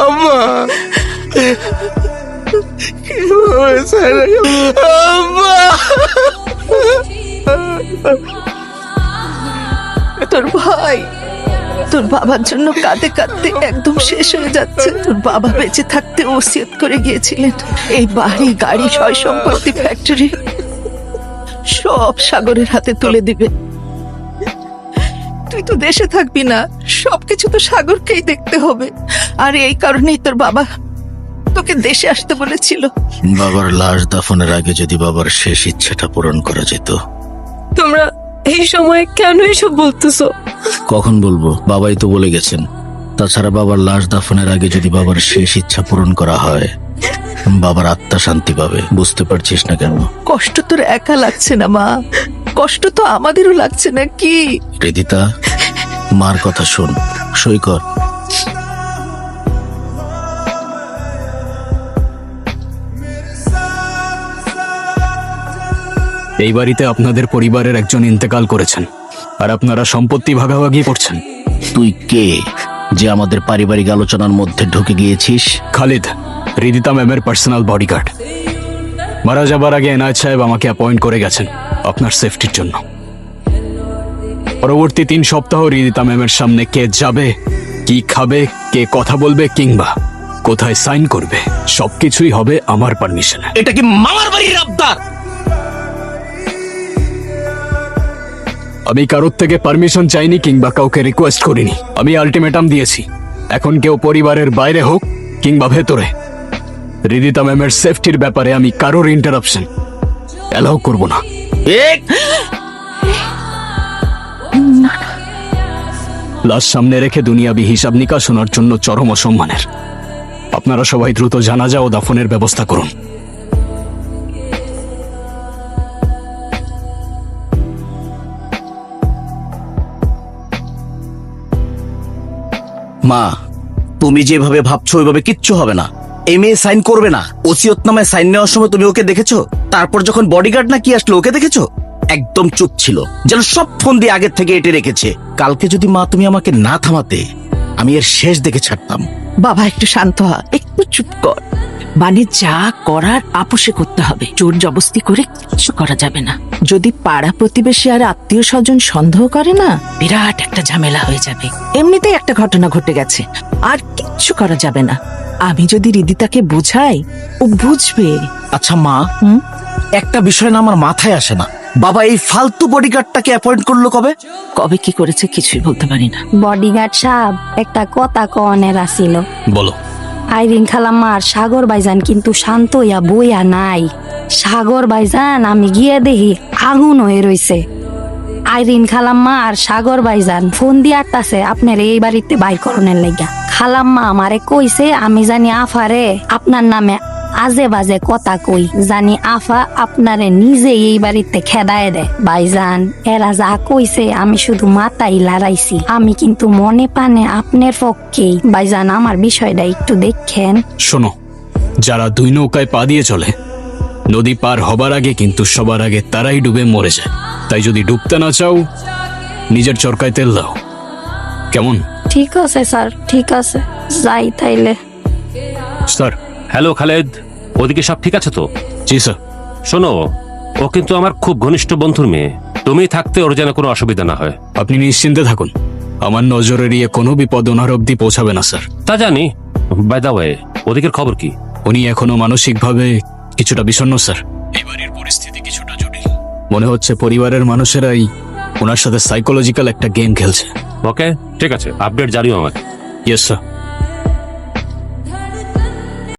আম্মা কিভাবে ছেড়ে গেল আম্মা? তোর ভাই তোর বাবার জন্য কাঁদতে কাঁদতে একদম শেষ হয়ে যাচ্ছে। তোর বাবা বেঁচে থাকতে ওসিয়ত করে গিয়েছিলেন এই বাড়ি গাড়ি সয় সম্পত্তি ফ্যাক্টরি সব সাগরের হাতে তুলে দিবে। তুই তো দেশে থাকবি না, সবকিছু তো সাগরকেই দেখতে হবে। আর এই কারণেই তোর বাবা তোকে দেশে আসতে বলেছিল। বাবার লাশ দাফনের আগে যদি বাবার শেষ ইচ্ছাটা পূরণ করা যেত। তোমরা এই সময় কেন এসব বলতেছো? কখন বলবো? বাবাই তো বলে গেছেন। তাছাড়া বাবার লাশ দাফনের আগে যদি বাবার শেষ ইচ্ছা পূরণ করা হয়, বাবার আত্মা শান্তি পাবে। বুঝতে পারছিস না কেন? কষ্ট তোর একা লাগছে না মা, কষ্ট তো আমাদেরও লাগছে না কি? রিদিতা, মার কথা শোন, সই কর। এই বাড়িতে আপনাদের পরিবারের একজন ইন্তেকাল করেছেন, আর আপনারা সম্পত্তি ভাগাভাগি করছেন। তুই কে যে আমাদের পারিবারিক আলোচনার মধ্যে ঢুকে গিয়েছিস? খালিদ, রিদিতা ম্যামের পার্সোনাল বডিগার্ড। মারা যাবার আগে এনায়েত সাহেব আমাকে অ্যাপয়েন্ট করে গেছেন আপনার সেফটির জন্য। পরবর্তী 3 সপ্তাহ রিদিতা ম্যামের সামনে কে যাবে, কি খাবে, কে কথা বলবে, কিংবা কোথায় সাইন করবে, সবকিছুই হবে আমার পারমিশনে। এটা কি মামার বাড়ির আবদার? আমি কারোর থেকে পারমিশন চাইনি কিংবা কাউকে রিকোয়েস্ট করিনি। আমি আলটিমেটাম দিয়েছি, এখন কেউ পরিবারের বাইরে হোক কিংবা ভেতরে, রিদিতা ম্যামের সেফটির ব্যাপারে আমি কারোর ইন্টারাপশন অ্যালাউ করব না। লাশ সামনে রেখে দুনিয়াবি হিসাব নিকাশ শোনার জন্য চরম অসম্মানের। আপনারা সবাই দ্রুত জানাজা ও দাফনের ব্যবস্থা করুন। মা, তুমি যেভাবে ভাবছো ওইভাবে কিচ্ছু হবে না। এই মেয়ে সাইন করবে না। ওসিয়তনামায় সাইন নেওয়ার সময় তুমি ওকে দেখেছো? তারপর যখন বডিগার্ড না কি আসলো, ওকে দেখেছো? একদম চুপ ছিল, যেন সব ফোন দিয়ে আগের থেকে এটে রেখেছে। কালকে যদি মা তুমি আমাকে না থামাতে, আমি এর শেষ দেখে ছাড়তাম। বাবা একটু শান্ত হ, একটু চুপ কর। মানে যা করার আপোষে করতে হবে, জোর জবস্তি করে কিচ্ছু করা যাবে না। যদি পাড়া প্রতিবেশী আর আত্মীয় স্বজন সন্দেহ করে না, বিরাট একটা ঝামেলা হয়ে যাবে। এমনিতেই একটা ঘটনা ঘটে গেছে, আর কিচ্ছু করা যাবে না। আমি যদি রিদিতাকে বুঝাই, ও বুঝবে। আচ্ছা মা, একটা বিষয় না আমার মাথায় আসে না। বাবা এই ফালতু বডিগার্ডটাকে অ্যাপয়েন্ট করলো কবে? কবে কি করেছে কিছুই বলতে পারি না। বডিগার্ড সাহেব, একটা কথা কনের আসিল। বলো। আইরিন খালাম্মার সাগর ভাইজান কিন্তু শান্ত ইয়া বইয়া নাই। সাগর ভাইজান আমি গিয়ে দেখি আগুন হয়ে রইছে। আইরিন খালাম্মা আর সাগর ভাইজান ফোন দিয়ে আসতেছে আপনার এই বাড়িতে বাইর করণের লাইগা। খালাম্মা আমারে কইছে আমি জানি আফারে আপনার নামে আজে বাজে কথা কই, জানি আফা আপনারে নিজে এই বাড়িতে খেদায় দেয়। ভাইজান এরা যা কইছে আমি শুধু মাথায় লড়াইছি, আমি কিন্তু মনে পানে আপনার পক্ষেই। ভাইজান আমার বিষয়টা একটু দেখেন। শোনো, যারা 2 নৌকায় পা দিয়ে চলে, নদী পার হবার আগে কিন্তু সবার আগে তারাই ডুবে মরে যায়। তাই যদি ডুবতে না চাও, নিজের চরকায় তেল দাও। কেমন? ঠিক আছে স্যার, ঠিক আছে, যাই তাইলে। স্যার। হ্যালো খালেদ, ওদিকে সব ঠিক আছে তো? জি স্যার। শোনো, ও কিন্তু আমার খুব ঘনিষ্ঠ বন্ধুর মেয়ে। তুমি থাকতে ওর যেন কোনো অসুবিধা না হয়। আপনি নিশ্চিন্তে থাকুন, আমার নজর এড়িয়ে কোনো বিপদ ওনার অব্দি পৌঁছাবে না স্যার। তা জানি। বাই দ্য ওয়ে, ওদিকের খবর কি? উনি এখনো মানসিকভাবে কিছুটা বিষণ্ণ স্যার। এই বাড়ির পরিস্থিতি কিছুটা জটিল। মনে হচ্ছে পরিবারের মানুষেরাই ওনার সাথে সাইকোলজিক্যাল একটা গেম খেলছে। ওকে, ঠিক আছে, আপডেট জানিও আমাকে। Yes sir.